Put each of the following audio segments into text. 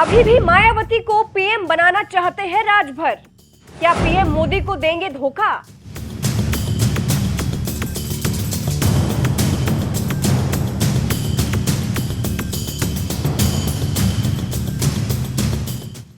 अभी भी मायावती को पीएम बनाना चाहते हैं राजभर। क्या पीएम मोदी को देंगे धोखा?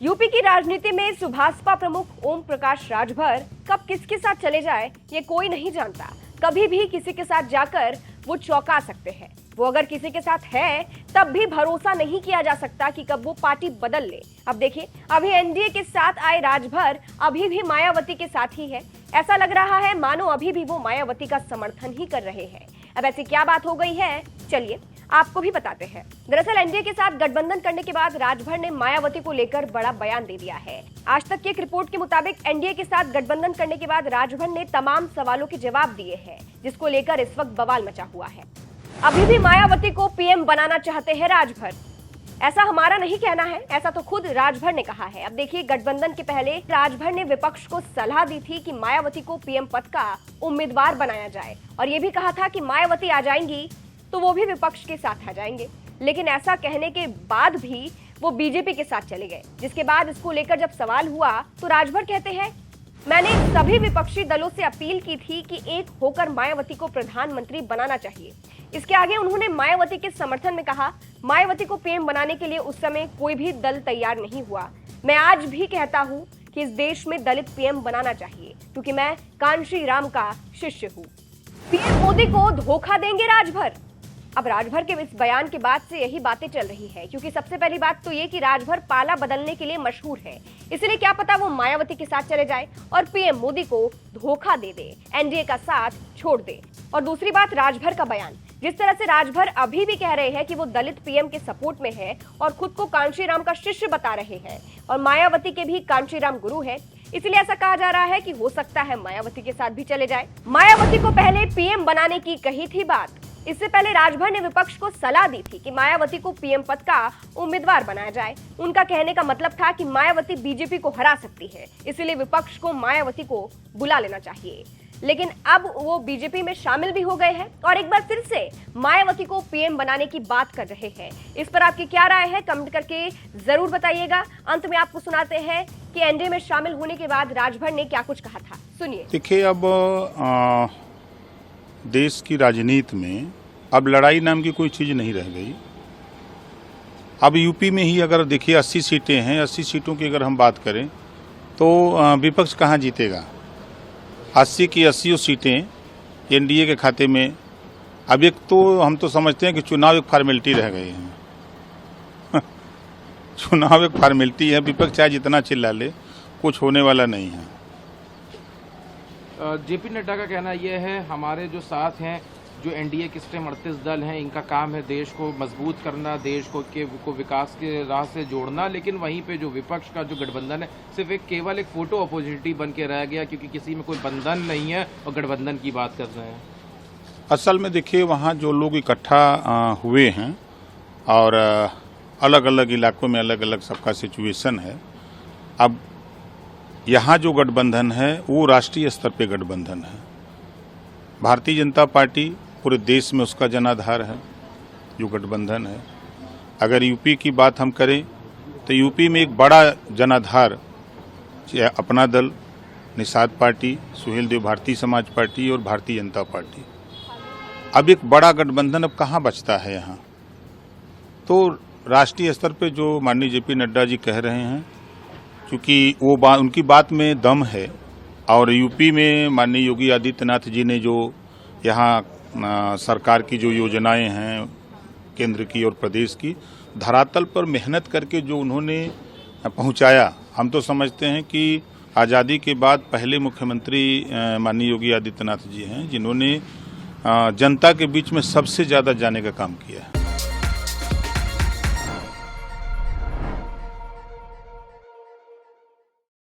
यूपी की राजनीति में सुभाषपा प्रमुख ओम प्रकाश राजभर कब किसके साथ चले जाए ये कोई नहीं जानता। कभी भी किसी के साथ जाकर वो चौंका सकते हैं। वो अगर किसी के साथ है तब भी भरोसा नहीं किया जा सकता कि कब वो पार्टी बदल ले। अब देखिए, अभी एनडीए के साथ आए राजभर अभी भी मायावती के साथ ही है। ऐसा लग रहा है मानो अभी भी वो मायावती का समर्थन ही कर रहे हैं। अब ऐसी क्या बात हो गई है, चलिए आपको भी बताते हैं। दरअसल एनडीए के साथ गठबंधन करने के बाद राजभर ने मायावती को लेकर बड़ा बयान दे दिया है। आज तक की एक रिपोर्ट के मुताबिक एनडीए के साथ गठबंधन करने के बाद राजभर ने तमाम सवालों के जवाब दिए हैं, जिसको लेकर इस वक्त बवाल मचा हुआ है। अभी भी मायावती को पीएम बनाना चाहते हैं राजभर। ऐसा हमारा नहीं कहना है, ऐसा तो खुद राजभर ने कहा है। अब देखिए, गठबंधन के पहले राजभर ने विपक्ष को सलाह दी थी कि मायावती को पीएम पद का उम्मीदवार बनाया जाए, और ये भी कहा था कि मायावती आ जाएंगी तो वो भी विपक्ष के साथ आ जाएंगे। लेकिन ऐसा कहने के बाद भी वो बीजेपी के साथ चले गए, जिसके बाद इसको लेकर जब सवाल हुआ तो राजभर कहते हैं, मैंने सभी विपक्षी दलों से अपील की थी कि एक होकर मायावती को प्रधानमंत्री बनाना चाहिए। इसके आगे उन्होंने मायावती के समर्थन में कहा, मायावती को पीएम बनाने के लिए उस समय कोई भी दल तैयार नहीं हुआ। मैं आज भी कहता हूं कि इस देश में दलित पीएम बनाना चाहिए, क्योंकि मैं कांशी राम का शिष्य हूं। पीएम मोदी को धोखा देंगे राजभर। अब राजभर के इस बयान के बाद से यही बातें चल रही है, क्योंकि सबसे पहली बात तो ये कि राजभर पाला बदलने के लिए मशहूर है। इसलिए क्या पता वो मायावती के साथ चले जाए और पीएम मोदी को धोखा दे दे, एनडीए का साथ छोड़ दे। और दूसरी बात, राजभर का बयान, जिस तरह से राजभर अभी भी कह रहे हैं कि वो दलित पीएम के सपोर्ट में है और खुद को कांशीराम का शिष्य बता रहे हैं, और मायावती के भी कांशीराम गुरु है, इसलिए ऐसा कहा जा रहा है कि हो सकता है मायावती के साथ भी चले जाए। मायावती को पहले पीएम बनाने की कही थी बात। इससे पहले राजभर ने विपक्ष को सलाह दी थी कि मायावती को पीएम पद का उम्मीदवार बनाया जाए। उनका कहने का मतलब था कि मायावती बीजेपी को हरा सकती है, इसलिए विपक्ष को मायावती को बुला लेना चाहिए। लेकिन अब वो बीजेपी में शामिल भी हो गए हैं और एक बार फिर से मायावती को पीएम बनाने की बात कर रहे हैं। इस पर आपकी क्या राय है, कमेंट करके जरूर बताइएगा। अंत में आपको सुनाते हैं कि एनडीए में शामिल होने के बाद राजभर ने क्या कुछ कहा था, सुनिए। देखिए, अब देश की राजनीति में अब लड़ाई नाम की कोई चीज नहीं रह गई। अब यूपी में ही अगर देखिए 80 सीटें हैं, 80 सीटों की अगर हम बात करें तो विपक्ष कहाँ जीतेगा। 80 की 80 सीटें एनडीए के खाते में। अब एक तो हम तो समझते हैं कि चुनाव एक फॉर्मेलिटी रह गए हैं चुनाव एक फॉर्मेलिटी है, विपक्ष चाहे जितना चिल्ला ले कुछ होने वाला नहीं है। जेपी नड्डा का कहना यह है, हमारे जो साथ हैं, जो एनडीए के 38 दल हैं, इनका काम है देश को मजबूत करना, देश को विकास के राह से जोड़ना। लेकिन वहीं पे जो विपक्ष का जो गठबंधन है, सिर्फ केवल एक फोटो अपॉर्चुनिटी बन के रह गया, क्योंकि किसी में कोई बंधन नहीं है और गठबंधन की बात कर रहे हैं। असल में देखिए, वहाँ जो लोग इकट्ठा हुए हैं और अलग अलग इलाकों में अलग अलग सबका सिचुएशन है। अब यहाँ जो गठबंधन है वो राष्ट्रीय स्तर पे गठबंधन है। भारतीय जनता पार्टी पूरे देश में उसका जनाधार है जो गठबंधन है। अगर यूपी की बात हम करें तो यूपी में एक बड़ा जनाधार अपना दल, निषाद पार्टी, सुहेल देव भारतीय समाज पार्टी और भारतीय जनता पार्टी। अब एक बड़ा गठबंधन अब कहाँ बचता है यहाँ। तो राष्ट्रीय स्तर पे जो माननीय जेपी नड्डा जी कह रहे हैं, क्योंकि वो उनकी बात में दम है, और यूपी में माननीय योगी आदित्यनाथ जी ने जो यहाँ सरकार की जो योजनाएं हैं केंद्र की और प्रदेश की, धरातल पर मेहनत करके जो उन्होंने पहुंचाया, हम तो समझते हैं कि आज़ादी के बाद पहले मुख्यमंत्री माननीय योगी आदित्यनाथ जी हैं जिन्होंने जनता के बीच में सबसे ज़्यादा जाने का काम किया है।